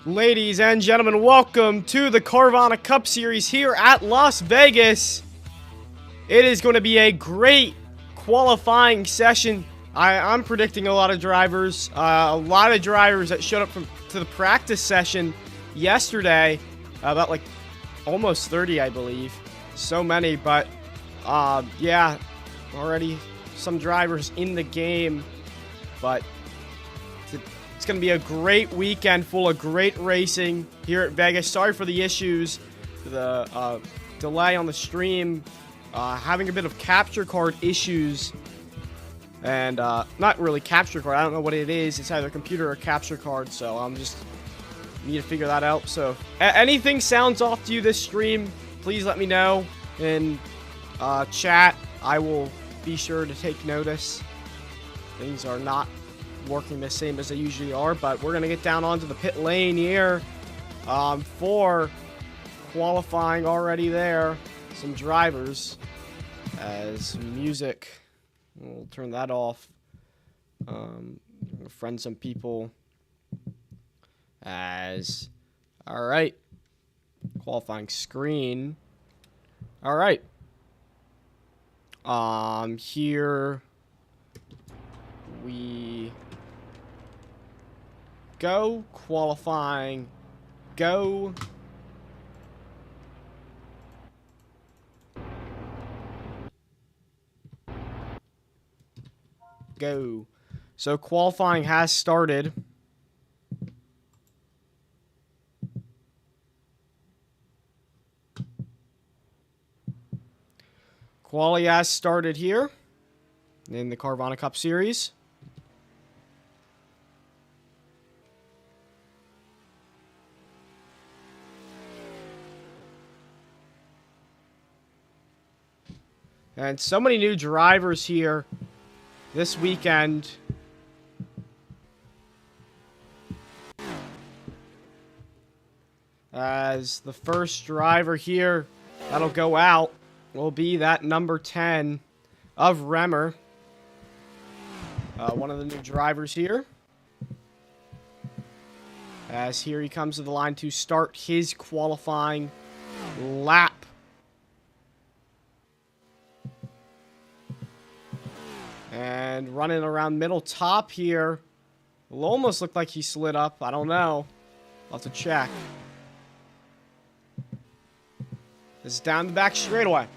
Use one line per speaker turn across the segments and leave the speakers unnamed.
Ladies and gentlemen, welcome to the Carvana Cup Series here at Las Vegas. It is going to be a great qualifying session. I'm predicting a lot of drivers. That showed up to the practice session yesterday. About like almost 30, I believe. So many, but yeah, already some drivers in the game. But it's going to be a great weekend full of great racing here at Vegas. Sorry for the issues, the delay on the stream, having a bit of capture card issues, and not really capture card. I don't know what it is. It's either computer or capture card, so I'm just need to figure that out. So anything sounds off to you this stream, please let me know in chat. I will be sure to take notice. Things are not working the same as they usually are, but we're gonna get down onto the pit lane here for qualifying already there. Some drivers as music, we'll turn that off. Friend some people as all right, qualifying screen. All right, here we go. Qualifying, go. Go. So qualifying has started. Quali has started here in the Carvana Cup Series. And so many new drivers here this weekend. As the first driver here that'll go out will be that number 10 of Remmer. One of the new drivers here. As here he comes to the line to start his qualifying lap. And running around middle top here. It'll almost look like he slid up. I don't know. I'll have to check. This is down the back straightaway.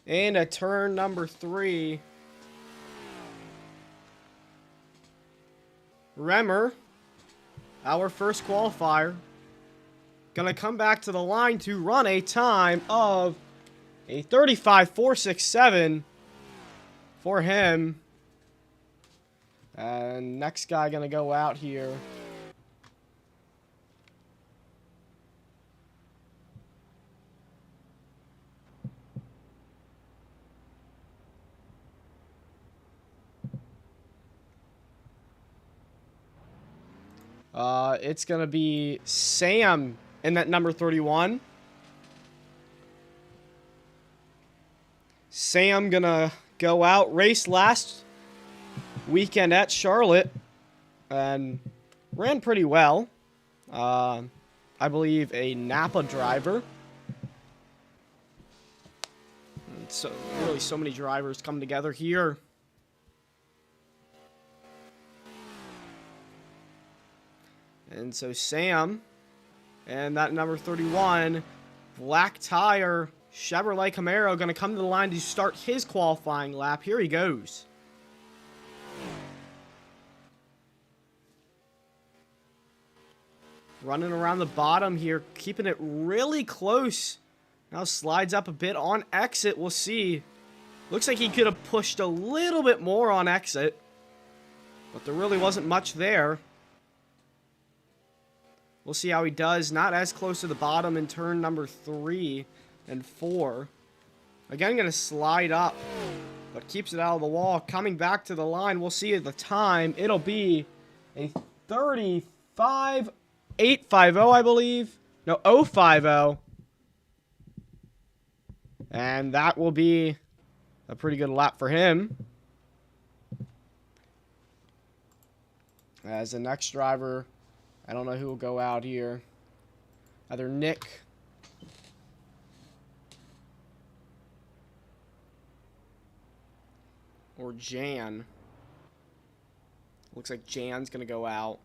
And a turn number 3. Remmer, our first qualifier, gonna come back to the line to run a time of a 35.467 for him. And next guy gonna go out here. It's going to be Sam in that number 31. Sam going to go out, race last weekend at Charlotte, and ran pretty well. I believe a Napa driver. And so really so many drivers come together here. And so Sam and that number 31, black tire, Chevrolet Camaro, going to come to the line to start his qualifying lap. Here he goes. Running around the bottom here, keeping it really close. Now slides up a bit on exit. We'll see. Looks like he could have pushed a little bit more on exit, but there really wasn't much there. We'll see how he does. Not as close to the bottom in turn number 3 and 4. Again, going to slide up, but keeps it out of the wall. Coming back to the line, we'll see at the time. It'll be a 35.850, I believe. No, 050. And that will be a pretty good lap for him. As the next driver I don't know who will go out here. Either Nick or Jan. Looks like Jan's gonna go out.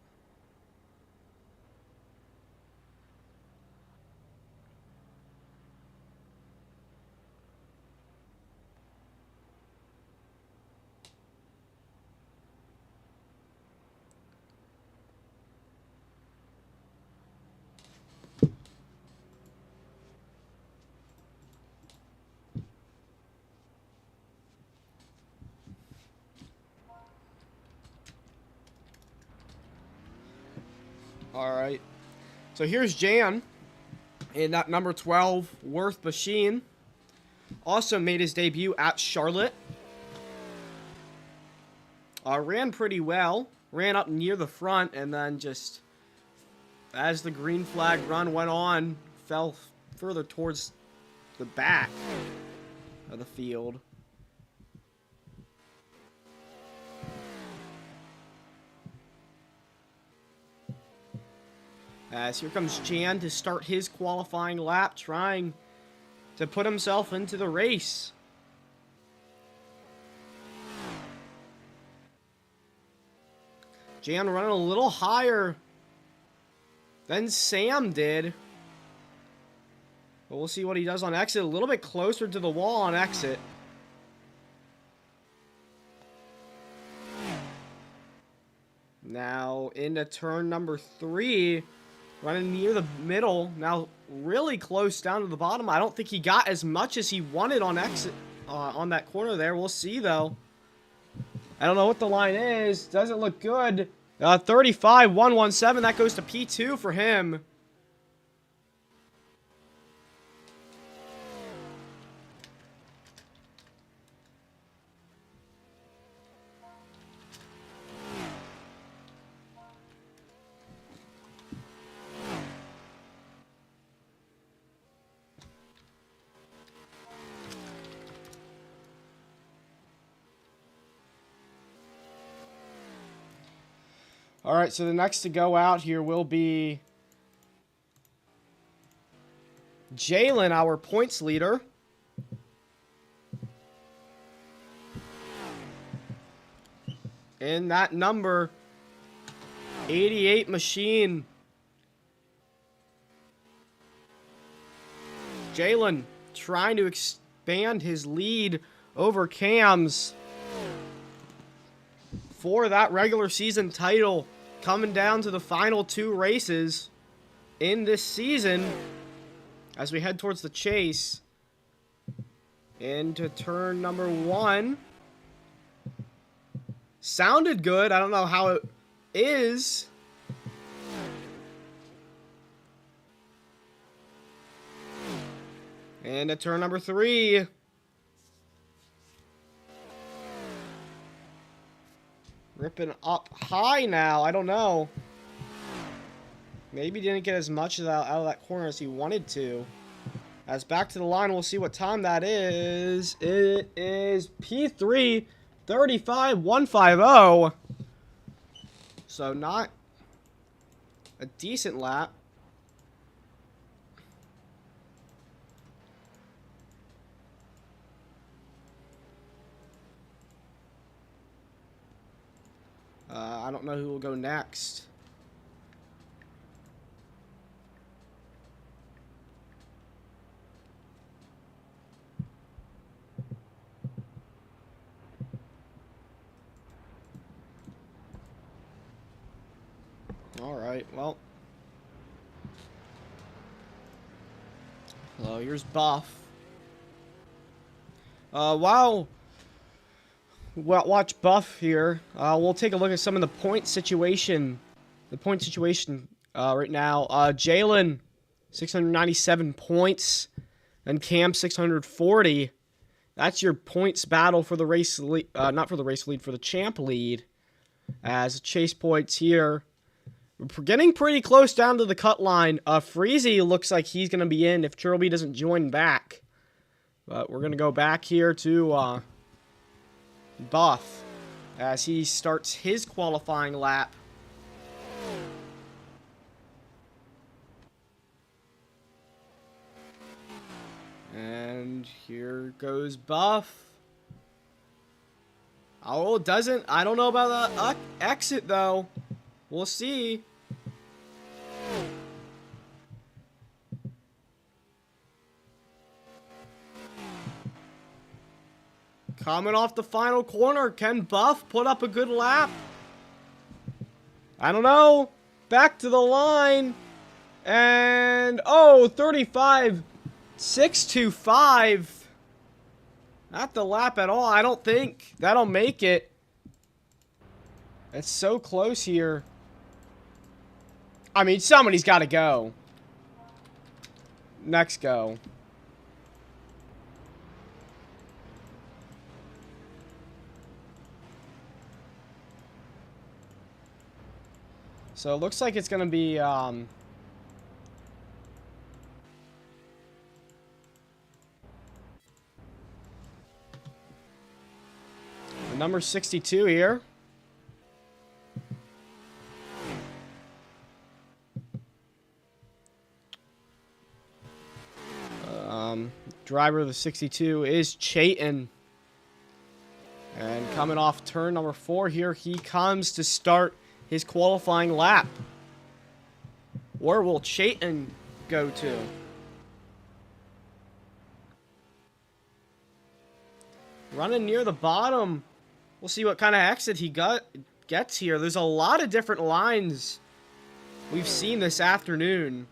Alright. So here's Jan in that number 12 Worth machine. Also made his debut at Charlotte. Ran pretty well. Ran up near the front and then just, as the green flag run went on, fell further towards the back of the field. As here comes Jan to start his qualifying lap, trying to put himself into the race. Jan running a little higher than Sam did. But we'll see what he does on exit. A little bit closer to the wall on exit. Now into turn number 3. Running near the middle. Now really close down to the bottom. I don't think he got as much as he wanted on exit on that corner there. We'll see though. I don't know what the line is. Doesn't look good. 35,117. That goes to P2 for him. All right, so the next to go out here will be Jalen, our points leader. In that number 88 machine. Jalen trying to expand his lead over Cam's for that regular season title, coming down to the final 2 races in this season as we head towards the chase. Into turn number 1. Sounded good. I don't know how it is. And at turn number 3. Ripping up high now. I don't know. Maybe didn't get as much out of that corner as he wanted to. As back to the line, we'll see what time that is. It is P3 35,150. So not a decent lap. I don't know who will go next. All right, well. Hello, here's Buff. Watch Buff here. We'll take a look at some of the point situation. Right now. Jalen, 697 points, and Cam 640. That's your points battle for the race lead, not for the race lead, for the champ lead. As chase points here, we're getting pretty close down to the cut line. Freezy looks like he's gonna be in if Trilby doesn't join back. But we're gonna go back here to Buff as he starts his qualifying lap. And here goes Buff. Oh, it doesn't. I don't know about the exit, though. We'll see. Coming off the final corner. Can Buff put up a good lap? I don't know. Back to the line. And, oh, 35.625. Not the lap at all, I don't think. That'll make it. It's so close here. I mean, somebody's got to go. Next go. So it looks like it's going to be, number 62 here. Driver of the 62 is Chayton. And coming off turn number 4 here, he comes to start his qualifying lap. Where will Chayton go to? Running near the bottom. We'll see what kind of exit he gets here. There's a lot of different lines we've seen this afternoon.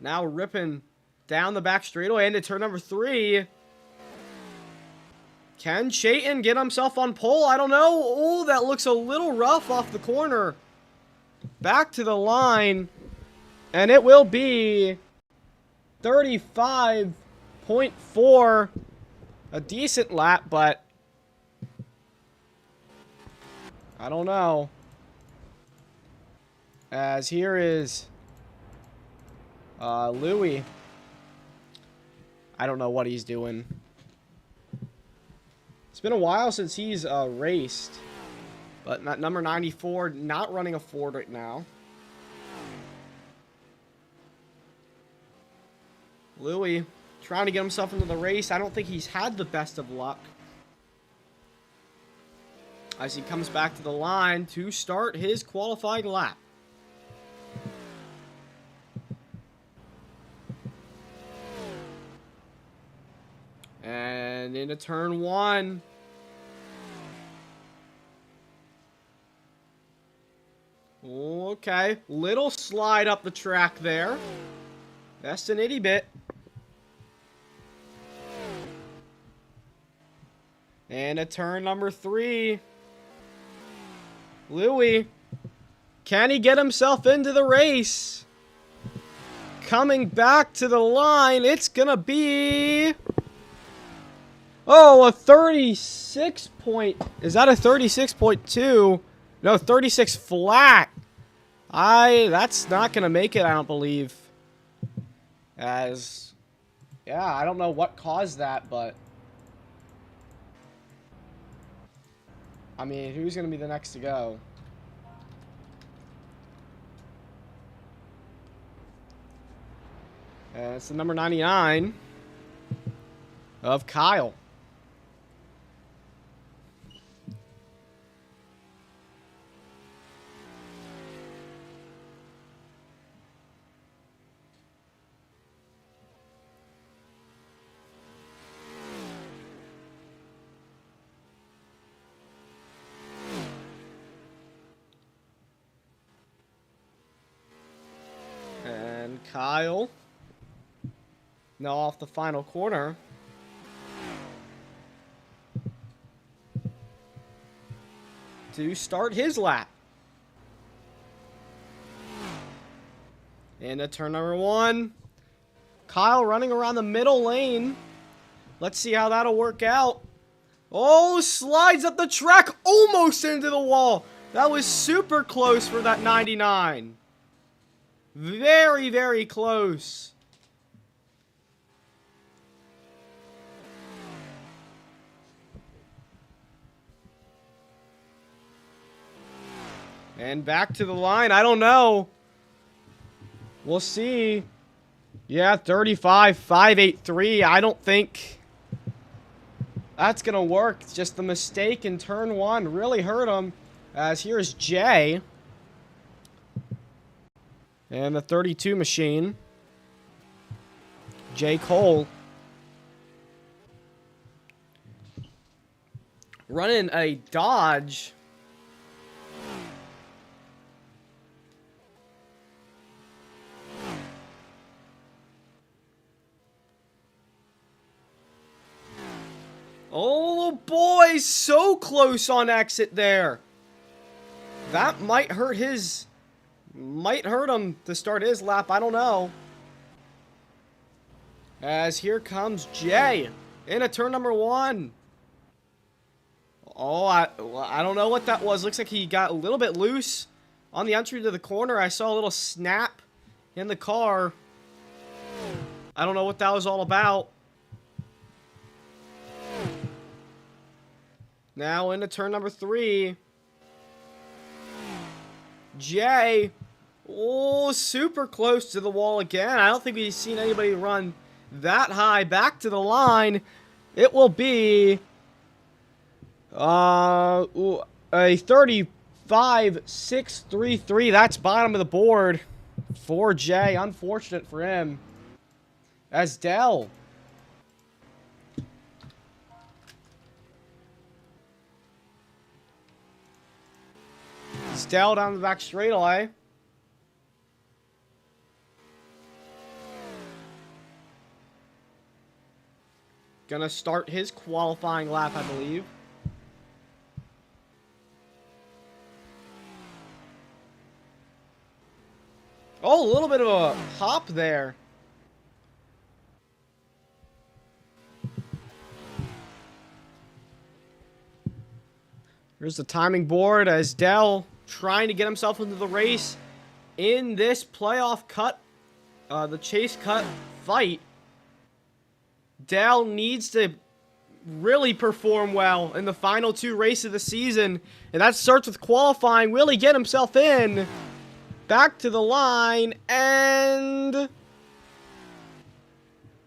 Now ripping down the back straightaway into turn number 3. Can Chayton get himself on pole? I don't know. Oh, that looks a little rough off the corner. Back to the line. And it will be 35.4. A decent lap, but I don't know. As here is Louis. I don't know what he's doing. It's been a while since he's raced. But number 94, not running a Ford right now. Louis trying to get himself into the race. I don't think he's had the best of luck. As he comes back to the line to start his qualifying lap. And into turn 1. Okay. Little slide up the track there. That's an itty bit. And a turn number 3. Louis. Can he get himself into the race? Coming back to the line. It's gonna be... Oh, a 36 point... Is that a 36.2? No, 36 flat. That's not gonna make it, I don't believe. As... Yeah, I don't know what caused that, but... I mean, who's going to be the next to go? And it's the number 99 of Kyle. Kyle. Now off the final corner. To start his lap. Into turn number 1. Kyle running around the middle lane. Let's see how that'll work out. Oh, slides up the track almost into the wall. That was super close for that 99. Very, very close. And back to the line. I don't know. We'll see. Yeah, 35,583. I don't think that's going to work. Just the mistake in turn one really hurt him. As here's Jay. And the 32 machine. J. Cole. Running a Dodge. Oh boy, so close on exit there. That might hurt him to start his lap, I don't know. As here comes Jay into turn number one. Oh, I don't know what that was. Looks like he got a little bit loose on the entry to the corner. I saw a little snap in the car. I don't know what that was all about. Now into turn number three. Jay. Oh, super close to the wall again. I don't think we've seen anybody run that high back to the line. It will be a 35,633. That's bottom of the board for Jay. Unfortunate for him. As Dell. Dell down the back straightaway. Gonna start his qualifying lap, I believe. Oh, a little bit of a hop there. Here's the timing board as Dell trying to get himself into the race in this playoff cut, the chase cut fight. Dell needs to really perform well in the final two races of the season, and that starts with qualifying. Will he get himself in? Back to the line, and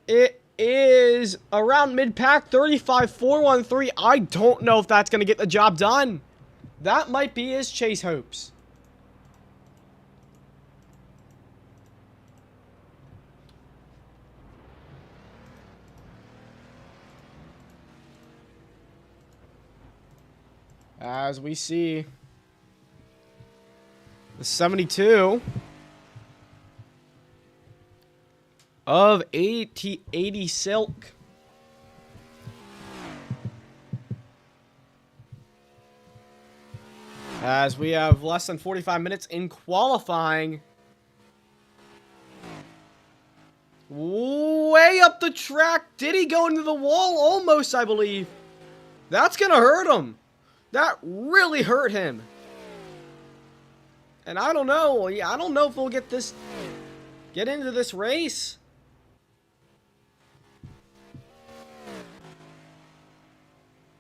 it is around mid-pack, 35,413. I don't know if that's going to get the job done. That might be his chase hopes. As we see the 72 of 80 Silk. As we have less than 45 minutes in qualifying. Way up the track. Did he go into the wall? Almost, I believe. That's going to hurt him. That really hurt him. And I don't know. I don't know if we'll get into this race.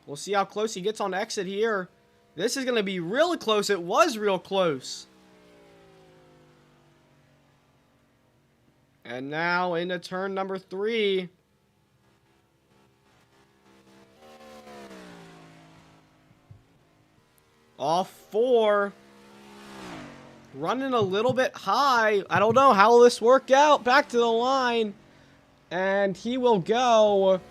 We'll see how close he gets on exit here. This is going to be really close. It was real close. And now into turn number 3. Off 4. Running a little bit high. I don't know how will this work out. Back to the line. And he will go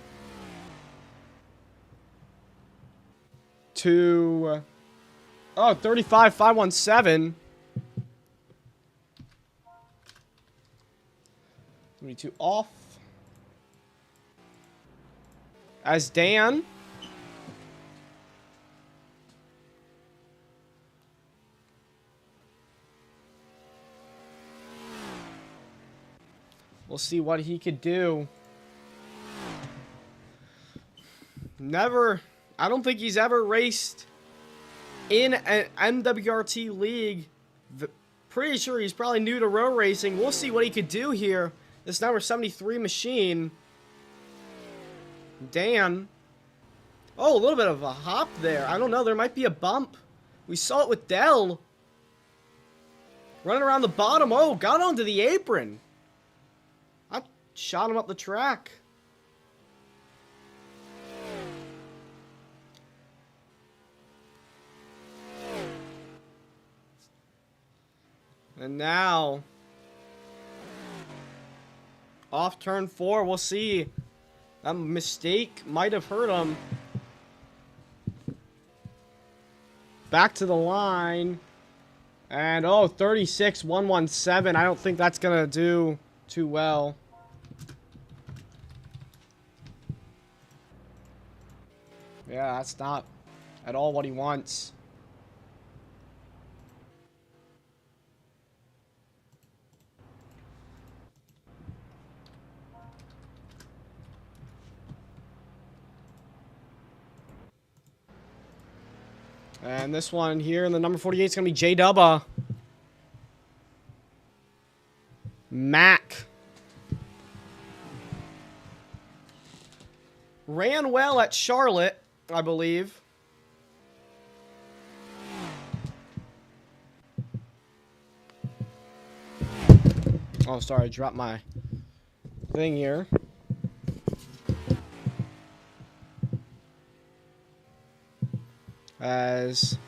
to 35,517. 22 off. As Dan. We'll see what he could do. I don't think he's ever raced in an MWRT league. Pretty sure he's probably new to road racing. We'll see what he could do here. This number 73 machine. Dan. Oh, a little bit of a hop there. I don't know. There might be a bump. We saw it with Dell. Running around the bottom. Oh, got onto the apron. shot him up the track. And now, off turn 4, we'll see. That mistake might have hurt him. Back to the line. And, oh, 36.117. I don't think that's going to do too well. Yeah, that's not at all what he wants. And this one here in the number 48 is going to be J-Dubba. Mac. Ran well at Charlotte, I believe. Oh, sorry, I dropped my thing here. As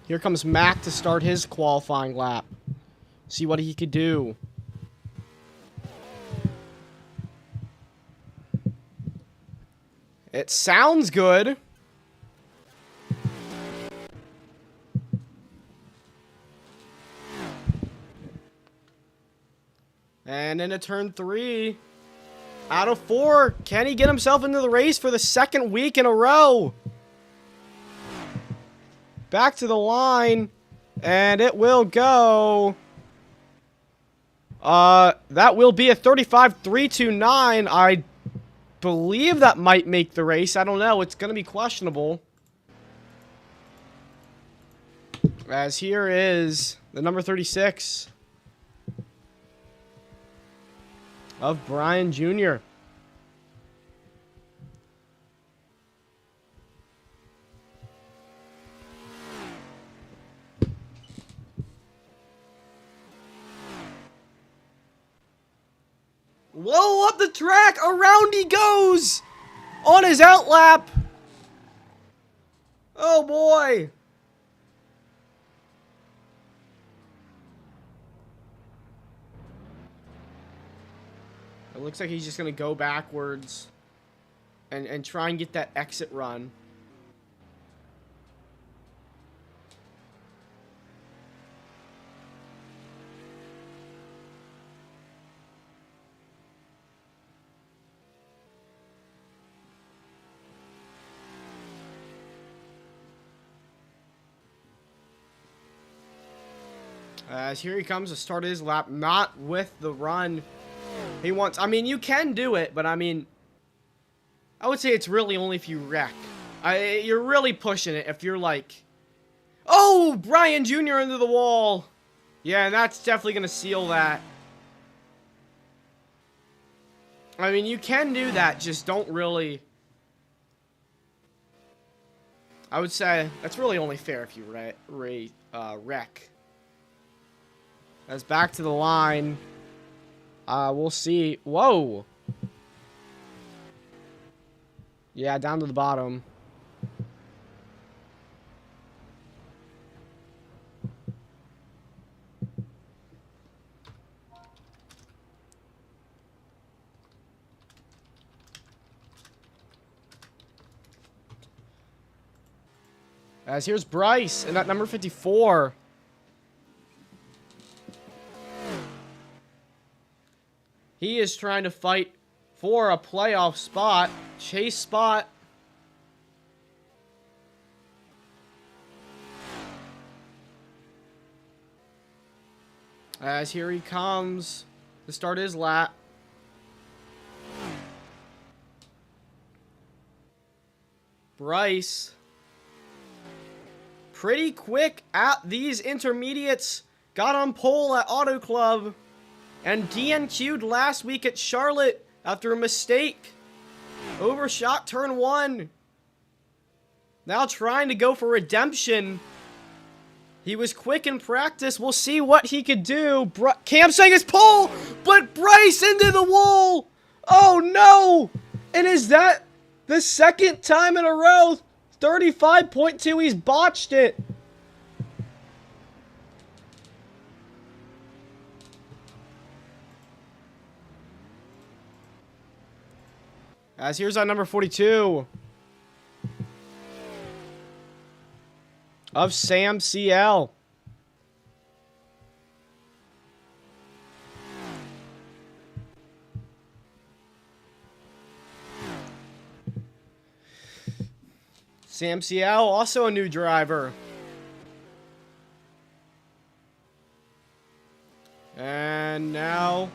here comes Mac to start his qualifying lap. See what he could do. It sounds good. And into turn 3. Out of 4. Can he get himself into the race for the second week in a row? Back to the line. And it will go. That will be a 35.329. I believe that might make the race. I don't know. It's going to be questionable. As here is the number 36. Of Brian Jr. Whoa, up the track, around he goes on his outlap. Oh boy. It looks like he's just going to go backwards and try and get that exit run. As here he comes to start his lap, not with the run he wants. I mean, you can do it, but I mean, I would say it's really only if you wreck. You're really pushing it if you're like, oh, Brian Jr. into the wall. Yeah, and that's definitely going to seal that. I mean, you can do that, just don't really. I would say that's really only fair if you wreck. That's back to the line. We'll see. Whoa. Yeah, down to the bottom. As here's Bryce in that number 54. He is trying to fight for a playoff spot. Chase spot. As here he comes to start his lap. Bryce. Pretty quick at these intermediates. Got on pole at Auto Club. And DNQ'd last week at Charlotte after a mistake. Overshot turn 1. Now trying to go for redemption He was quick in practice. We'll see what he could do. Cam saying his pole, but Bryce into the wall. Oh, no. And is that the second time in a row? 35.2, he's botched it. As here's our number 42 of Sam CL. Sam CL, also a new driver. And now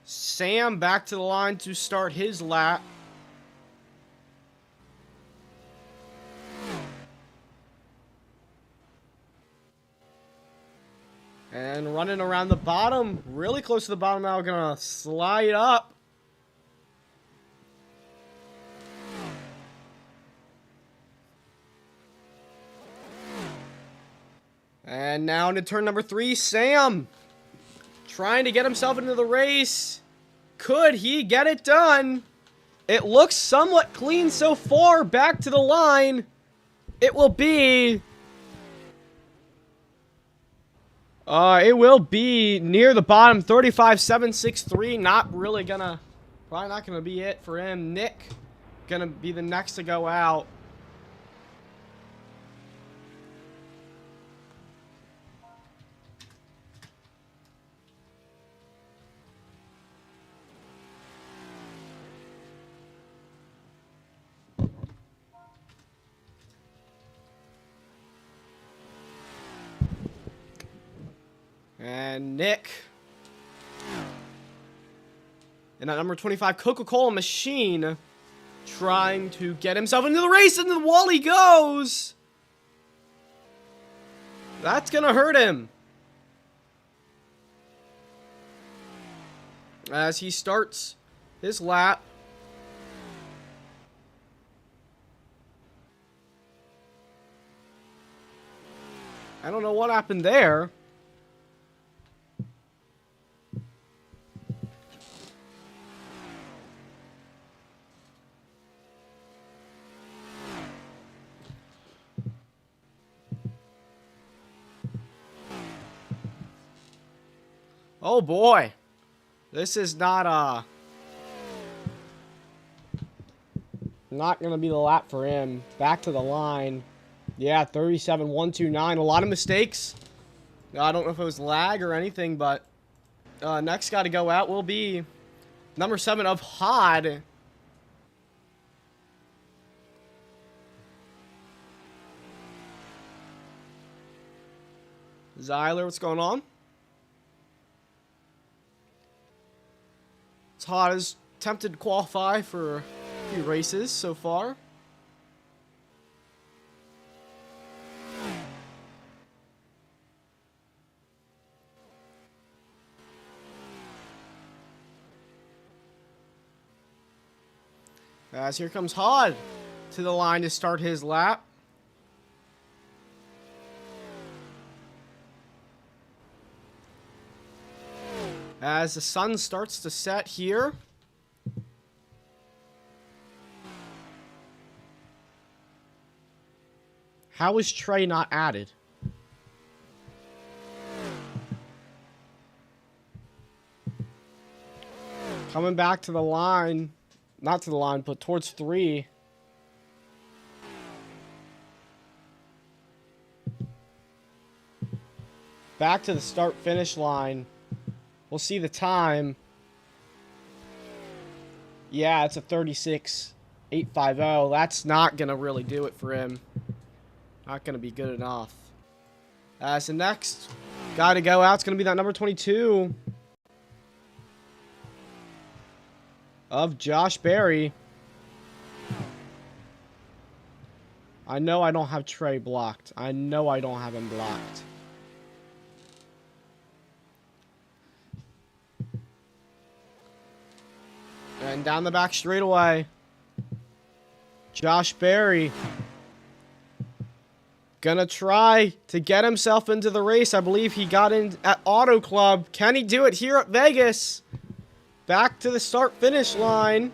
Sam back to the line to start his lap. And running around the bottom, really close to the bottom now, gonna slide up. And now into turn number 3, Sam trying to get himself into the race. Could he get it done? It looks somewhat clean so far. Back to the line. It will be near the bottom, 35.763. Probably not gonna be it for him. Nick gonna be the next to go out. And Nick. And at number 25, Coca-Cola Machine. Trying to get himself into the race. Into the wall he goes. That's going to hurt him. As he starts his lap. I don't know what happened there. Oh boy, this is not gonna be the lap for him. Back to the line. Yeah, 37.129. A lot of mistakes. I don't know if it was lag or anything, but next guy to go out will be number 7 of Hod. Zyler, what's going on? Todd is tempted to qualify for a few races so far. As here comes Hod to the line to start his lap. As the sun starts to set here. How is Trey not added? Coming back to the line. Not to the line, but towards 3. Back to the start-finish line. We'll see the time. Yeah, it's a 36.850. That's not going to really do it for him. Not going to be good enough. So next guy to go out is going to be that number 22 of Josh Berry. I know I don't have Trey blocked. I know I don't have him blocked. And down the back straightaway, Josh Berry Gonna try to get himself into the race. I believe he got in at Auto Club. Can he do it here at Vegas? Back to the start-finish line.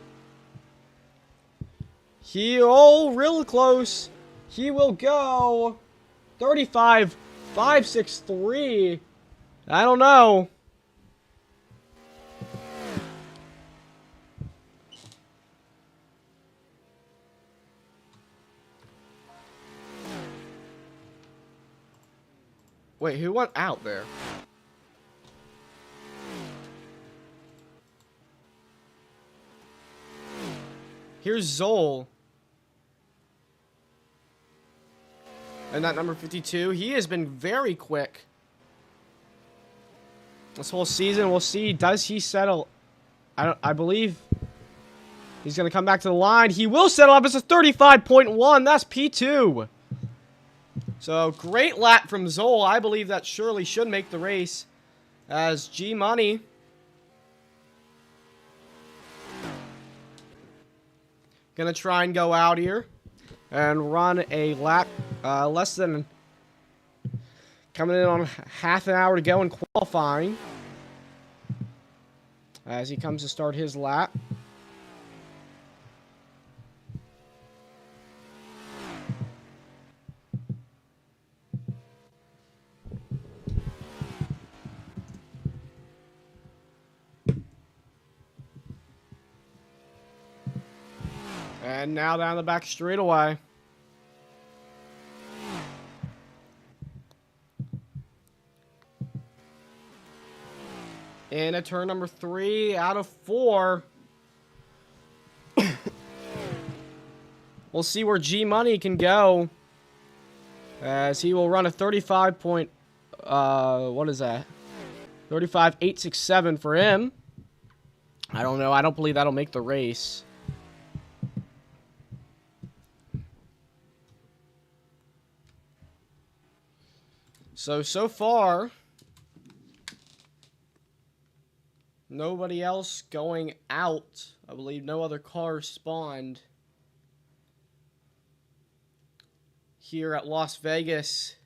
Real close. He will go 35.563. I don't know. Wait, who went out there? Here's Zoll. And that number 52, he has been very quick. This whole season, we'll see. Does he settle? I believe he's going to come back to the line. He will settle up as a 35.1. That's P2. So, great lap from Zoll. I believe that surely should make the race. As G-Money gonna try and go out here and run a lap less than coming in on half an hour to go in qualifying as he comes to start his lap. And now down the back straightaway. In a turn number 3 out of 4. We'll see where G-Money can go. As he will run a 35 point, what is that? 35.867 for him. I don't know. I don't believe that'll make the race. So far, nobody else going out. I believe no other cars spawned here at Las Vegas.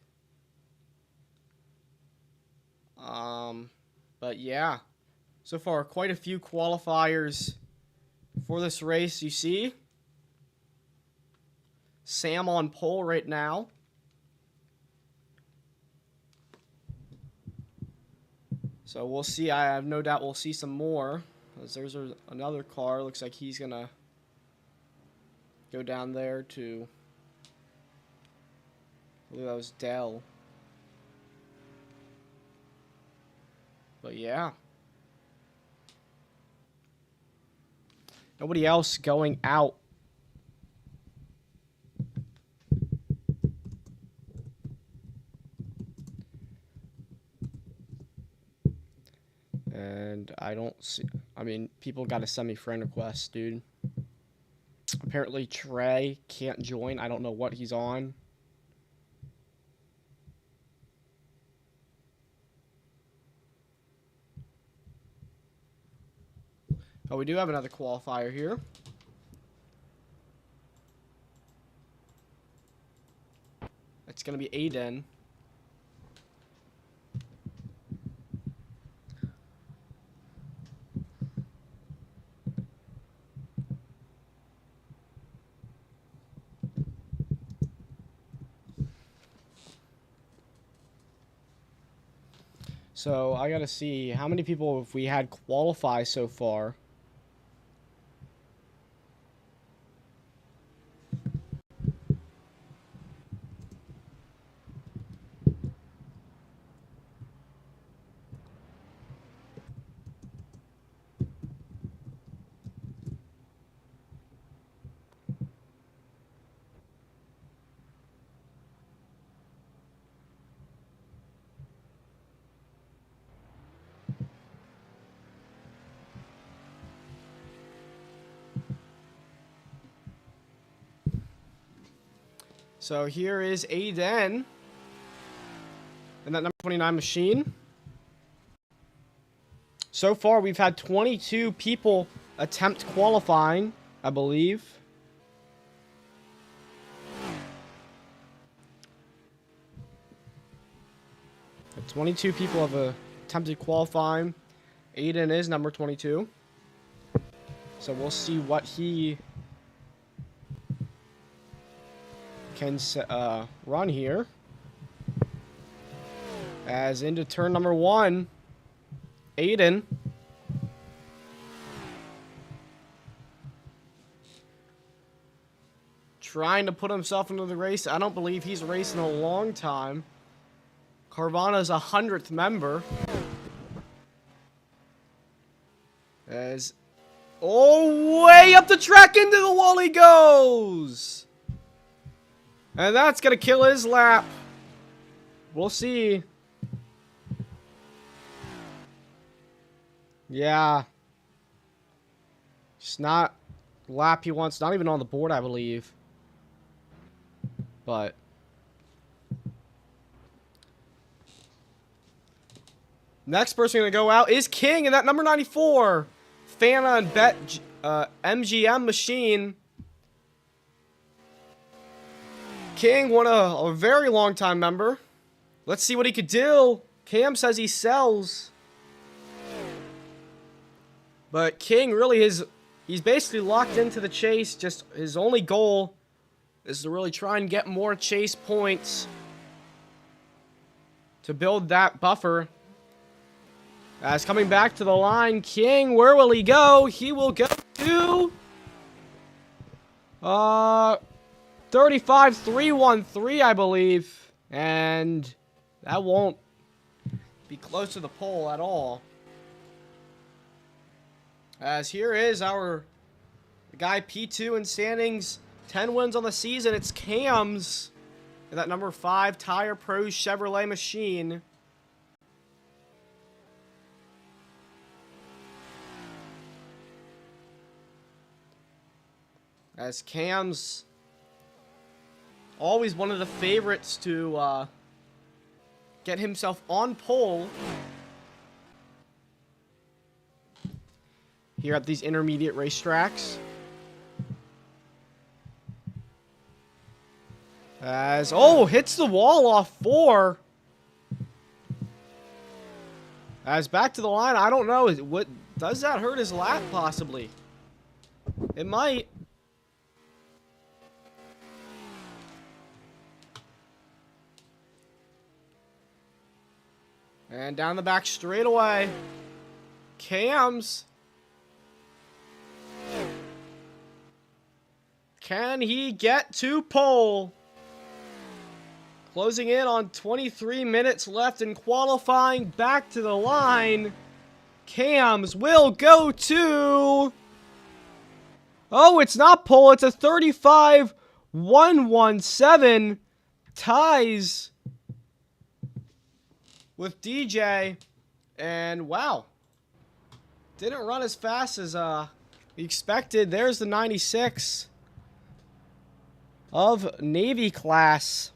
But yeah, so far quite a few qualifiers for this race. You see Sam on pole right now. So we'll see. I have no doubt we'll see some more. As there's another car. Looks like he's going to go down there to... I believe that was Dell. But yeah. Nobody else going out. And I don't see... I mean, people got to send me friend requests, dude. Apparently Trey can't join. I don't know what he's on. Oh, we do have another qualifier here. It's going to be Aiden. So I gotta see how many people have we had qualify so far. So here is Aiden and that number 29 machine. So far, we've had 22 people attempt qualifying, I believe. 22 people have attempted qualifying. Aiden is number 22. So we'll see what he can run here. As into turn number 1, Aiden. Trying to put himself into the race. I don't believe he's raced in a long time. Carvana's 100th member. As... oh, way up the track into the wall he goes! And that's gonna kill his lap. We'll see. Yeah. It's not lap he wants. Not even on the board, I believe. But... next person going to go out is King, and that number 94. Fana and Bet MGM machine. King, a very long time member. Let's see what he could do. Cam says he sells. But King really he's basically locked into the chase. Just his only goal is to really try and get more chase points to build that buffer. As coming back to the line, King, where will he go? He will go to 35-313, I believe. And that won't be close to the pole at all. As here is the guy P2 in standings, 10 wins on the season. It's Cam's, and that number 5 Tire Pros Chevrolet machine. As Cam's always one of the favorites to get himself on pole here at these intermediate racetracks. As, oh, hits the wall off 4. As back to the line, I don't know. What does that hurt his lap possibly? It might. And down the back straightaway. Cam's. Can he get to pole? Closing in on 23 minutes left in qualifying. Back to the line. Cam's will go to... oh, it's not pole. It's a 35-117. Ties with DJ. And wow. Didn't run as fast as expected. There's the 96 of Navy class.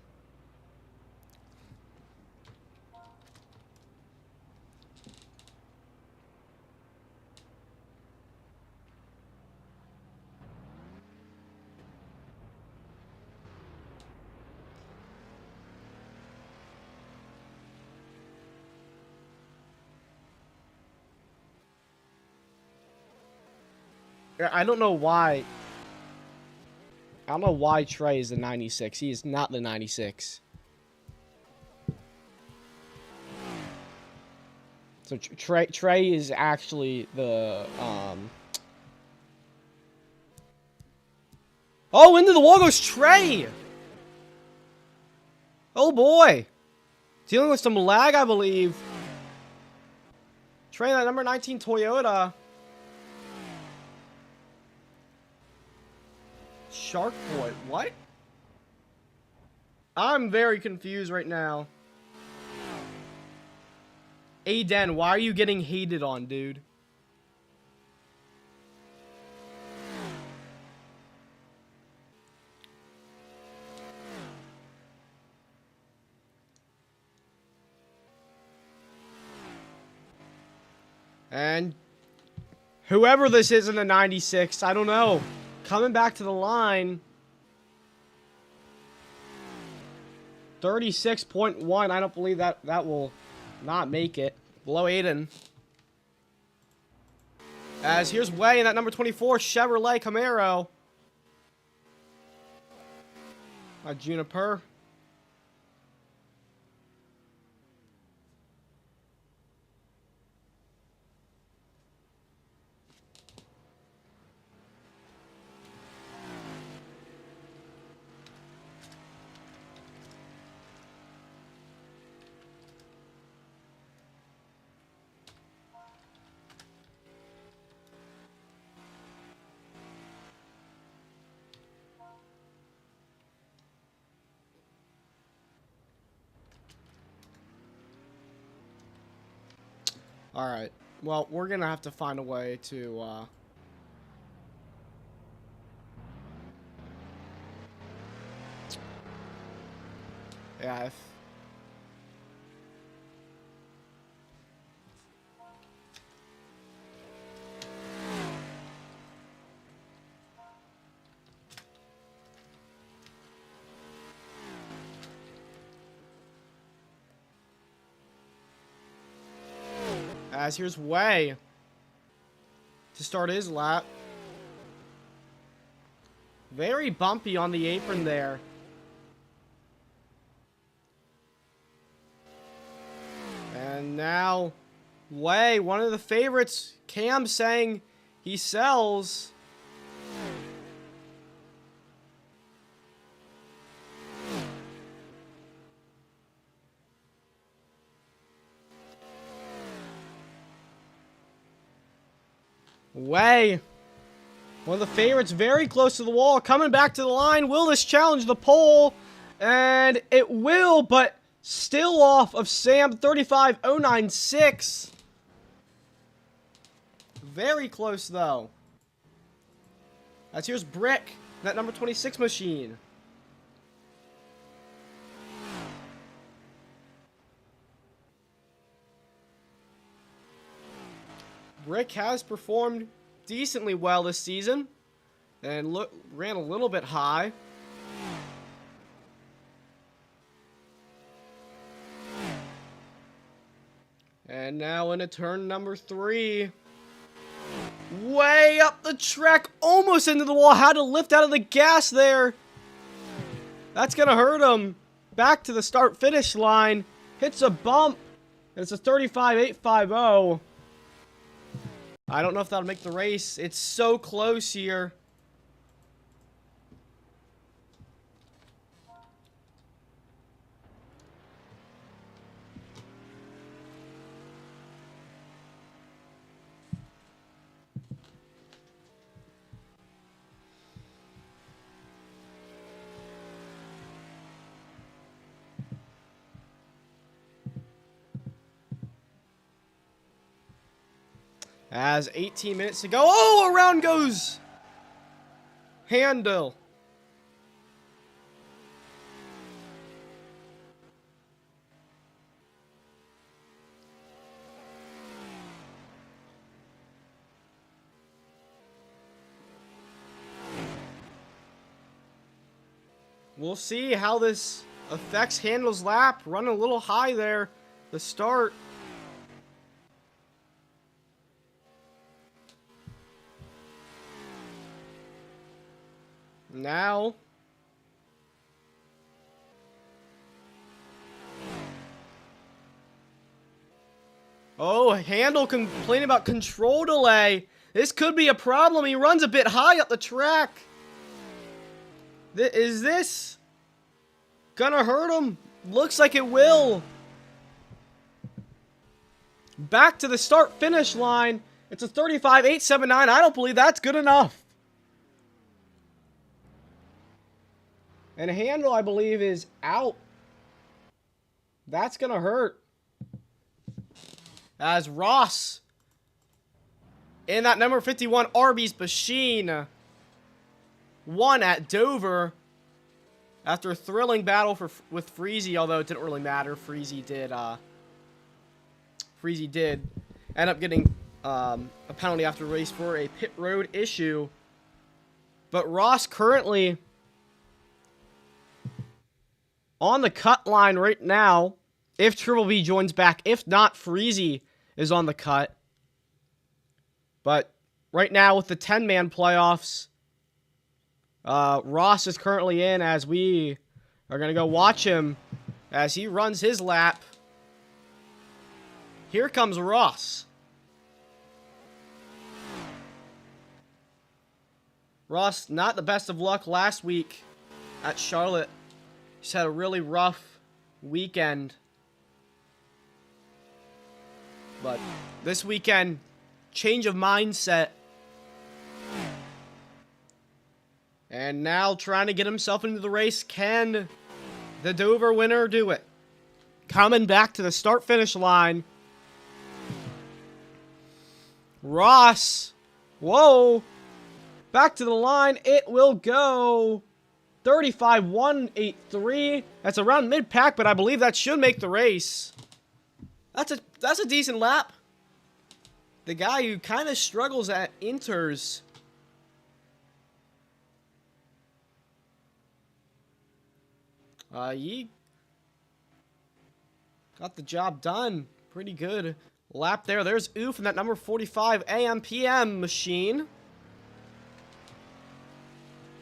I don't know why. I don't know why Trey is the 96. He is not the 96. So Trey is actually the oh, into the wall goes Trey. Oh boy. Dealing with some lag, I believe. Trey, that number 19 Toyota. Shark Boy, what? I'm very confused right now. Aiden, why are you getting hated on, dude? And whoever this is in the 96, I don't know. Coming back to the line. 36.1. I don't believe that will not make it. Below Aiden. As here's Way in that number 24 Chevrolet Camaro. Juniper. Alright. Well, we're gonna have to find a way to, yeah, as here's Way to start his lap. Very bumpy on the apron there. And now Way, one of the favorites, Cam saying he sells. Way, one of the favorites, very close to the wall, coming back to the line. Will this challenge the pole? And it will, but still off of Sam, 35.096. Very close, though. As here's Brick, that number 26 machine. Brick has performed decently well this season and ran a little bit high. And now into turn number 3. Way up the track, almost into the wall. Had to lift out of the gas there. That's going to hurt him. Back to the start-finish line. Hits a bump. It's a 35.850. I don't know if that'll make the race. It's so close here. As 18 minutes to go. Oh, around goes Handel. We'll see how this affects Handel's lap. Running a little high there. The start. Now, oh, Handel complaining about control delay. This could be a problem. He runs a bit high up the track. Is this gonna hurt him? Looks like it will. Back to the start-finish line. It's a 35.879. I don't believe that's good enough. And Handel, I believe, is out. That's going to hurt. As Ross, in that number 51 Arby's machine, won at Dover after a thrilling battle with Freezy, although it didn't really matter. Freezy did end up getting a penalty after the race for a pit road issue. But Ross currently on the cut line right now if Triple B joins back. If not, Freezy is on the cut. But right now with the 10-man playoffs, Ross is currently in as we are going to go watch him as he runs his lap. Here comes Ross. Ross, not the best of luck last week at Charlotte. He's had a really rough weekend. But this weekend, change of mindset. And now trying to get himself into the race. Can the Dover winner do it? Coming back to the start-finish line. Ross. Whoa. Back to the line. It will go 35-183. That's around mid-pack, but I believe that should make the race. That's a decent lap. The guy who kind of struggles at inters. He got the job done. Pretty good lap there. There's Oof in that number 45 AM/PM machine.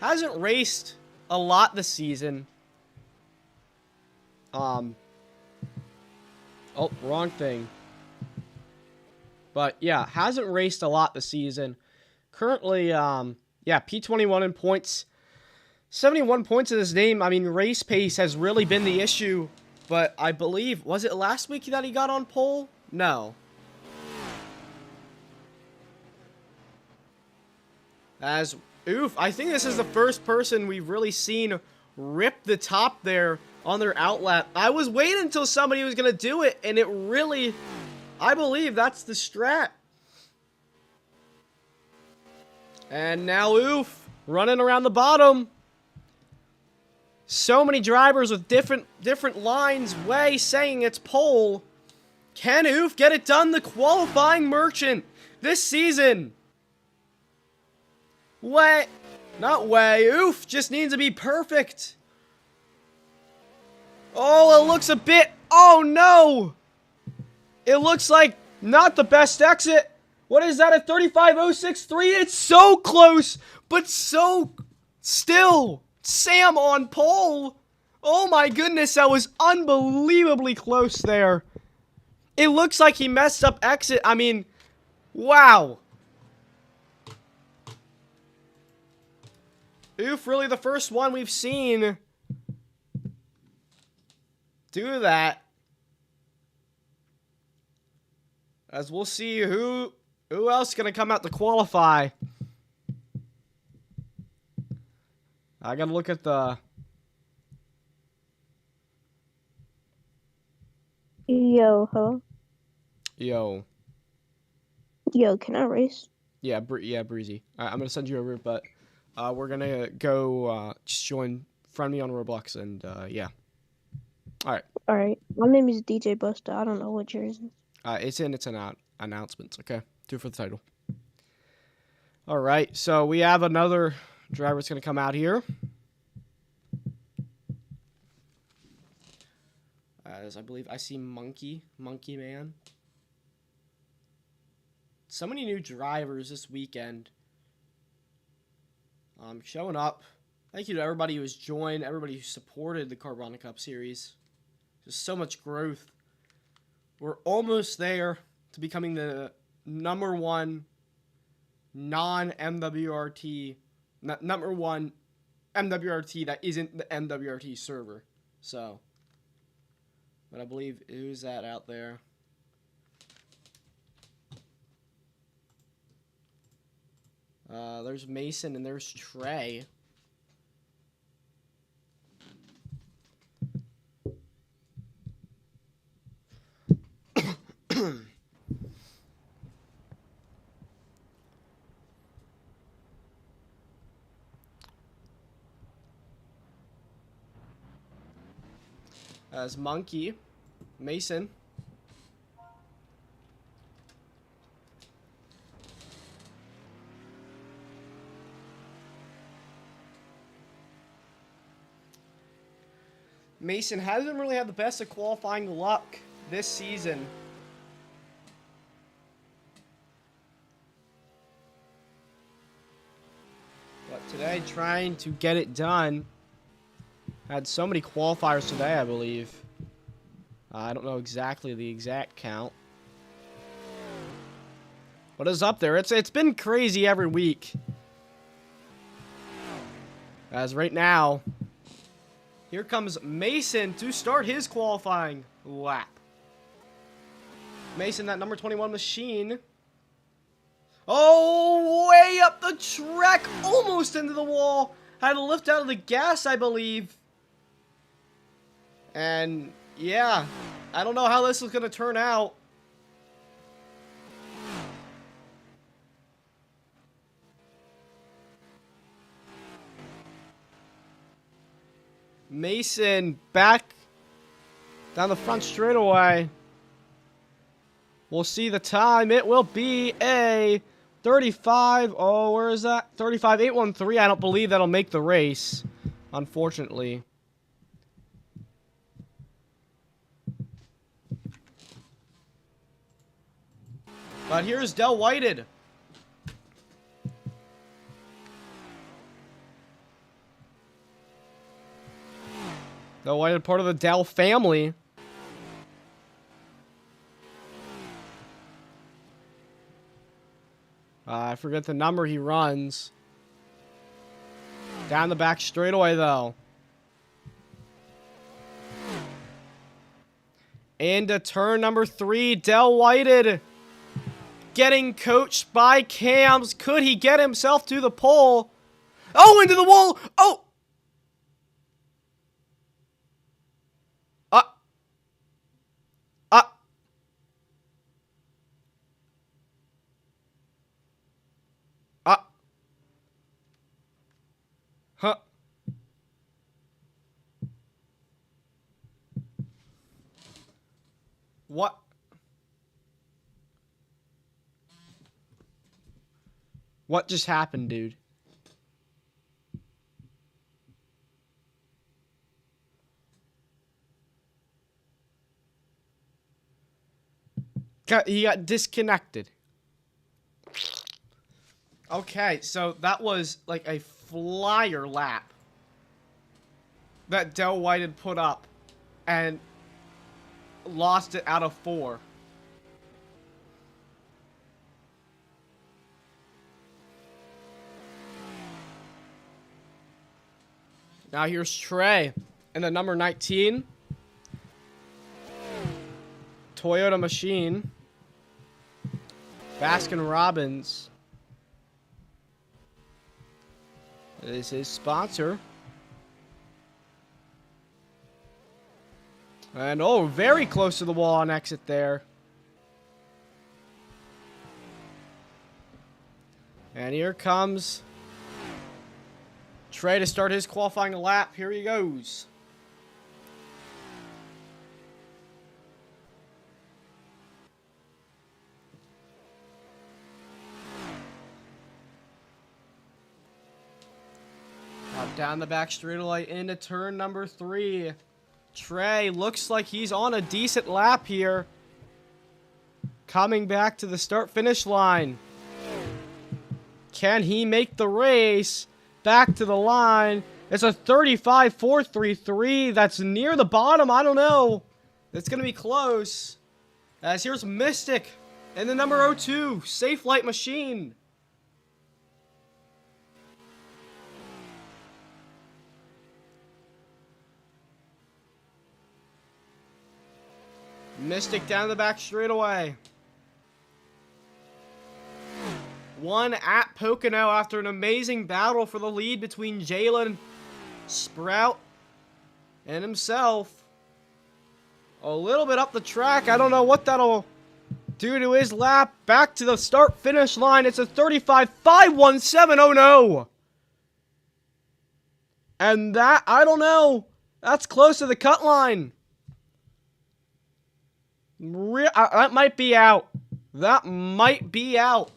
Hasn't raced a lot this season. Oh, wrong thing. But yeah, hasn't raced a lot this season. Currently, yeah, P21 in points. 71 points in his name. I mean, race pace has really been the issue. But I believe, was it last week that he got on pole? No. As, oof, I think this is the first person we've really seen rip the top there on their outlap. I was waiting until somebody was going to do it, and it really, I believe that's the strat. And now Oof, running around the bottom. So many drivers with different lines way saying it's pole. Can Oof get it done? The qualifying merchant this season. Way, not way. Oof just needs to be perfect. Oh, it looks a bit, oh no. It looks like not the best exit. What is that, a 35.063? It's so close, but so still. Sam on pole. Oh my goodness, that was unbelievably close there. It looks like he messed up exit. I mean, wow. Oof, really the first one we've seen do that. As we'll see who else is going to come out to qualify. I gotta look at the...
Yo, huh?
Yo.
Yo, can I race?
Yeah, Breezy. I'm gonna send you a route, but we're gonna go just join friend me on Roblox and yeah. Alright.
Alright. My name is DJ Busta. I don't know what yours is.
It's in its announcements, okay? 2 for the title. Alright, so we have another driver that's gonna come out here. As I believe I see Monkey Man. So many new drivers this weekend. Showing up. Thank you to everybody who has joined, everybody who supported the Carvana Cup series. Just so much growth. We're almost there to becoming the #1 non-MWRT, #1 MWRT that isn't the MWRT server. So, but I believe, who's that out there? There's Mason and there's Trey. As Monkey, Mason. Mason hasn't really had the best of qualifying luck this season. But today, trying to get it done. Had so many qualifiers today, I believe. I don't know exactly the exact count. What is up there? It's been crazy every week. As right now, here comes Mason to start his qualifying lap. Mason, that number 21 machine. Oh, way up the track, almost into the wall. Had to lift out of the gas, I believe. And yeah, I don't know how this is going to turn out. Mason back down the front straightaway. We'll see the time. It will be a 35. Oh, where is that? 35.813. I don't believe that'll make the race, unfortunately. But here's Del Whited. Del Whited, part of the Del family. I forget the number he runs. Down the back straightaway, though. Into turn number 3, Del Whited. Getting coached by Cams. Could he get himself to the pole? Oh, into the wall! Oh! Huh. What? What just happened, dude? He got disconnected. Okay, so that was like a flyer lap that Del White had put up and lost it out of 4. Now here's Trey in the number 19 Toyota machine. Baskin Robbins is his sponsor. And oh, very close to the wall on exit there. And here comes Trey to start his qualifying lap. Here he goes. Down the back straightaway into turn number 3. Trey looks like he's on a decent lap here. Coming back to the start-finish line. Can he make the race back to the line? It's a 35.433. That's near the bottom. I don't know. It's going to be close. As here's Mystic in the number 02 Safe Light machine. Mystic down the back straightaway. 1 at Pocono after an amazing battle for the lead between Jalen, Sprout, and himself. A little bit up the track. I don't know what that'll do to his lap. Back to the start-finish line. It's a 35.517. Oh, no. And that, I don't know. That's close to the cut line. That might be out. That might be out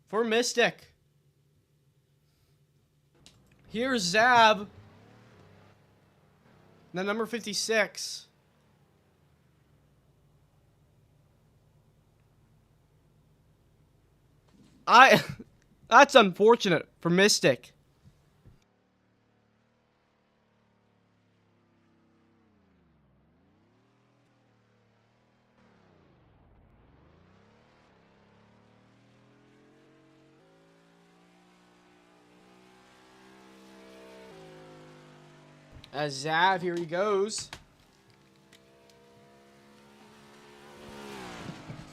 for Mystic. Here's Zab Then number 56. That's unfortunate for Mystic. As Zav, here he goes.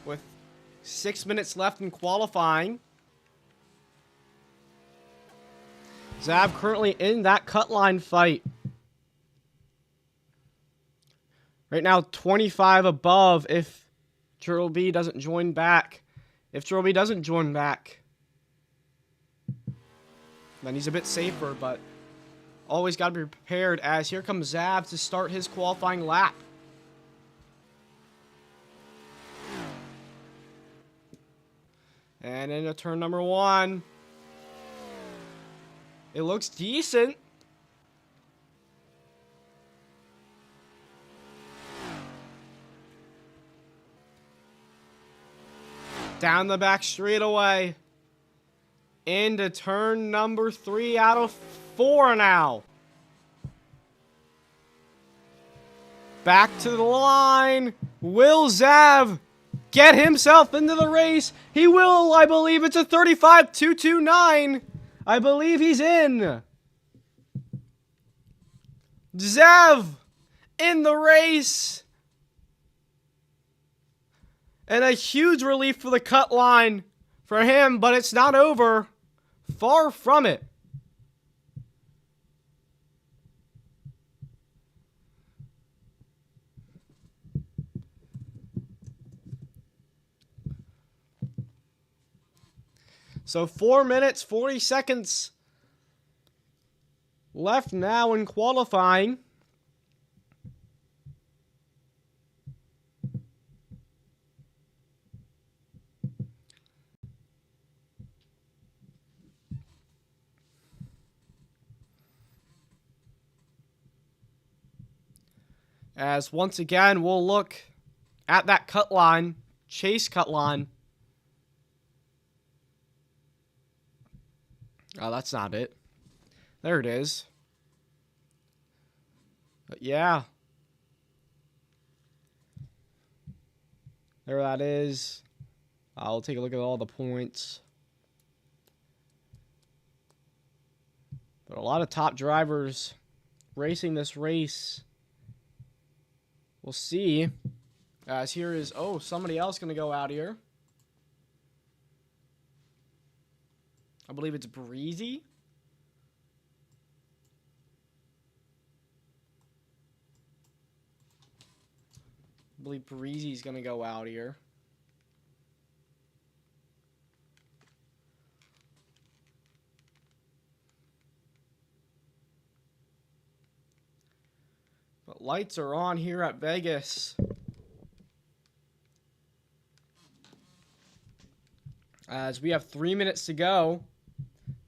With 6 minutes left in qualifying. Zav currently in that cut line fight. Right now, 25 above if Turtle B doesn't join back. If Turtle B doesn't join back, then he's a bit safer, but always got to be prepared as here comes Zav to start his qualifying lap. And into turn number 1. It looks decent. Down the back straightaway. Into turn number 3 out of 4 now. Back to the line. Will Zav get himself into the race? He will, I believe. It's a 35.229. I believe he's in. Zav in the race. And a huge relief for the cut line for him, but it's not over. Far from it. So 4 minutes, 40 seconds left now in qualifying. As once again, we'll look at that cut line, chase cut line. Oh, that's not it. There it is. But yeah. There that is. I'll take a look at all the points. But a lot of top drivers racing this race. We'll see. As here is, oh, somebody else going to go out here. I believe it's Breezy. I believe Breezy's going to go out here. But lights are on here at Vegas. As we have 3 minutes to go.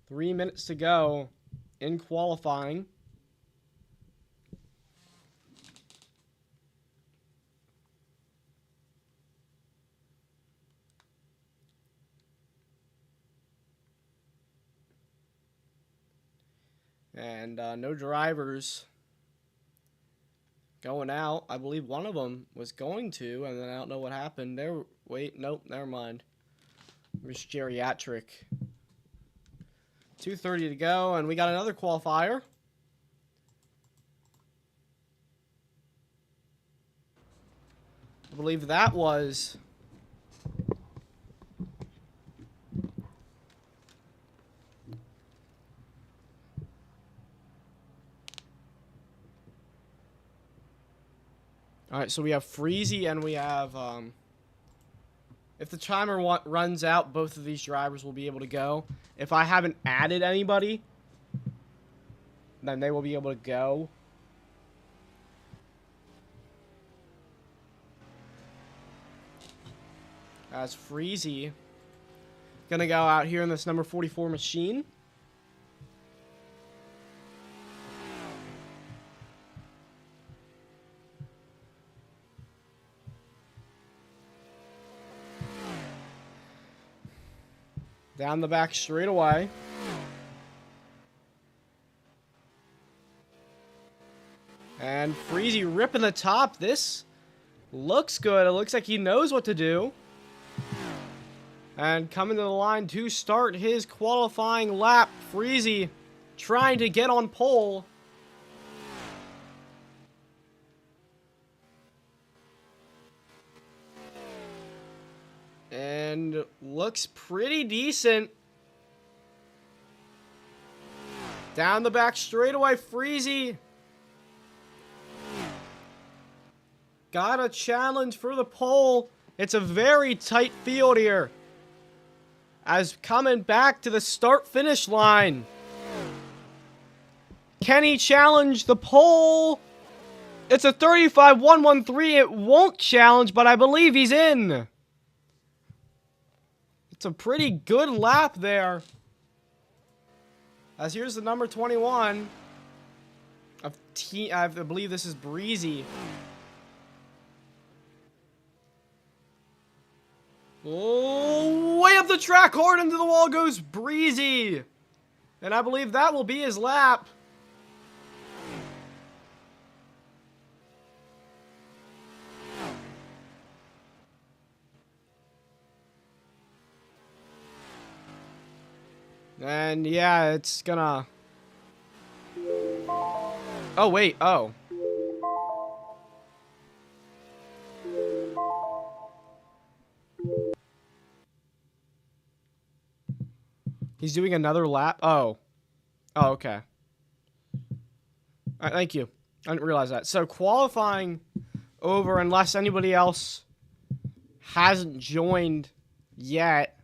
3 minutes to go in qualifying. And no drivers going out. I believe one of them was going to, and then I don't know what happened. There. Wait, nope, never mind. There's geriatric. 2:30 to go, and we got another qualifier. I believe that was... Alright, so we have Freezy and we have... If the timer runs out, both of these drivers will be able to go. If I haven't added anybody, then they will be able to go. As Freezy gonna go out here in this number 44 machine. Down the back straightaway. And Freezy ripping the top. This looks good. It looks like he knows what to do. And coming to the line to start his qualifying lap. Freezy trying to get on pole. And looks pretty decent. Down the back straightaway, Freezy. Got a challenge for the pole. It's a very tight field here. As coming back to the start-finish line. Can he challenge the pole? It's a 35.113. It won't challenge, but I believe he's in. It's a pretty good lap there. As here's the number 21 of I believe this is Breezy. Oh, way up the track, hard into the wall goes Breezy. And I believe that will be his lap. And yeah, it's gonna... Oh, wait, oh. He's doing another lap? Oh. Oh, okay. Alright, thank you. I didn't realize that. So, qualifying over, unless anybody else hasn't joined yet.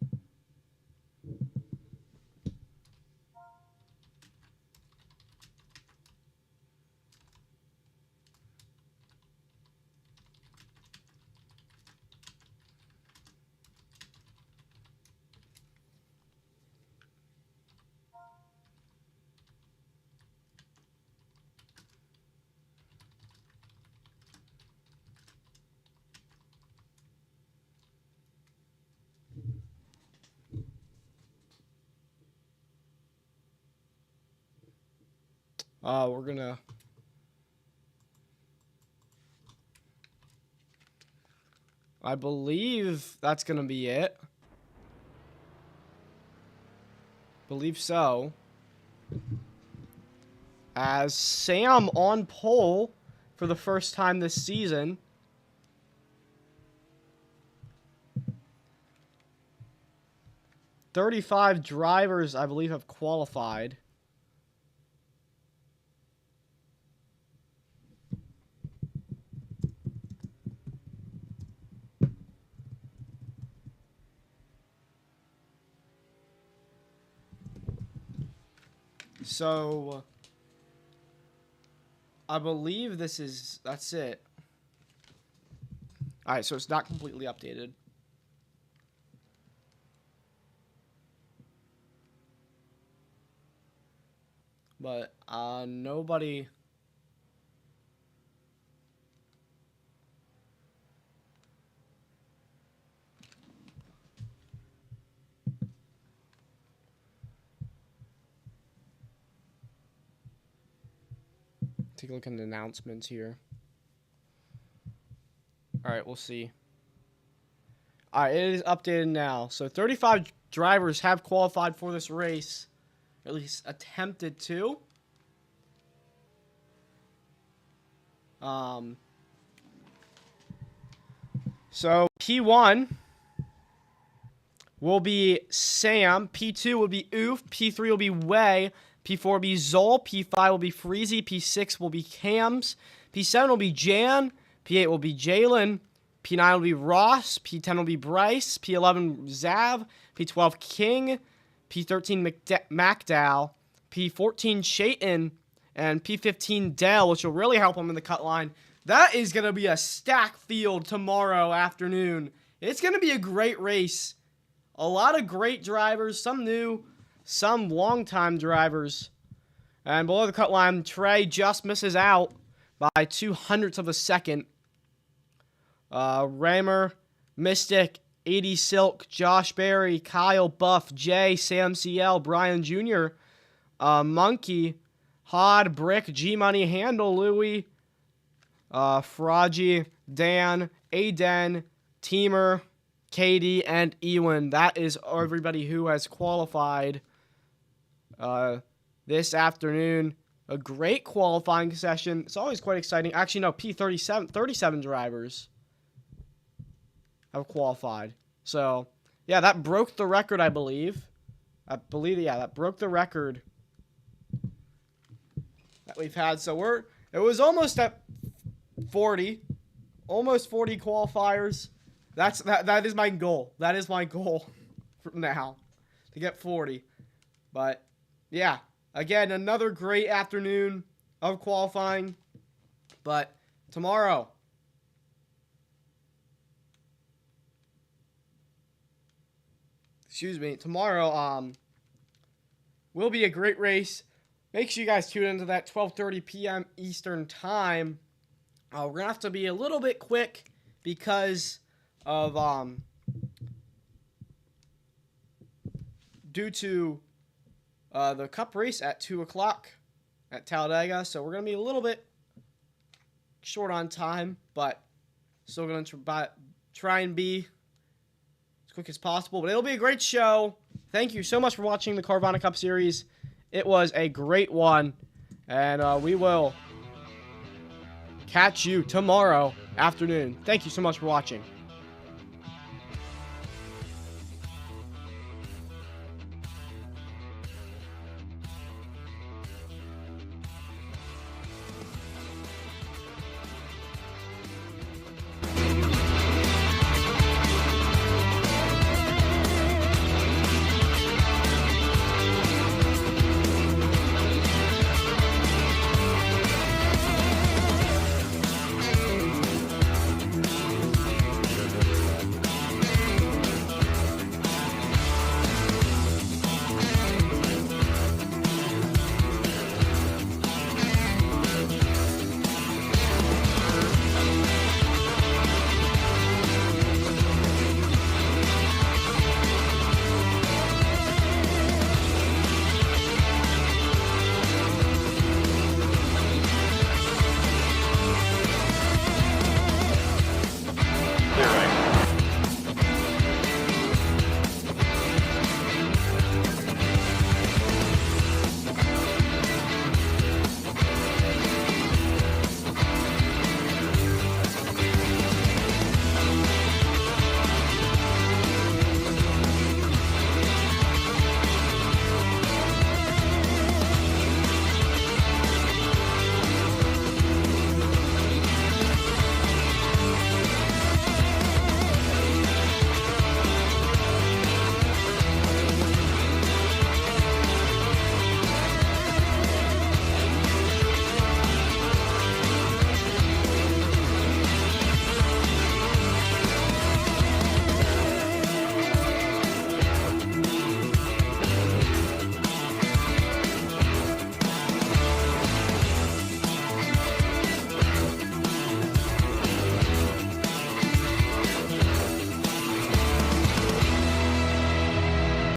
We're gonna... I believe that's gonna be it. Believe so. As Sam on pole for the first time this season. "35 drivers, I believe, have qualified. So, I believe that's it. Alright, so it's not completely updated. But, nobody... Take a look at the announcements here. Alright, we'll see. Alright, it is updated now. So 35 drivers have qualified for this race. At least attempted to. So P1 will be Sam. P2 will be Oof. P3 will be Way. P4 will be Zol. P5 will be Freezy. P6 will be Cams. P7 will be Jan. P8 will be Jalen. P9 will be Ross. P10 will be Bryce. P11 Zav. P12 King. P13 MacDowell. P14 Shayton. And P15 Dell, which will really help him in the cut line. That is going to be a stack field tomorrow afternoon. It's going to be a great race. A lot of great drivers. Some new, some long-time drivers. And below the cut line, Trey just misses out by 0.02 of a second. Raymer, Mystic, 80 Silk, Josh Berry, Kyle Buff, Jay, Sam CL, Brian Jr., Monkey, Hod, Brick, G Money, Handle, Louie, Fraji, Dan, Aden, Teamer, Katie, and Ewan. That is everybody who has qualified this afternoon. A great qualifying session. It's always quite exciting. Actually, no, 37 drivers have qualified. So, yeah, that broke the record, I believe. Yeah, that broke the record that we've had. So it was almost at 40. Almost 40 qualifiers. That is my goal. That is my goal from now, to get 40. But, yeah. Again, another great afternoon of qualifying. But tomorrow, will be a great race. Make sure you guys tune into that 12:30 p.m. Eastern Time. We're going to have to be a little bit quick because of, due to the Cup race at 2 o'clock at Talladega. So we're going to be a little bit short on time, but still going to try and be as quick as possible. But it'll be a great show. Thank you so much for watching the Carvana Cup Series. It was a great one, and we will catch you tomorrow afternoon. Thank you so much for watching.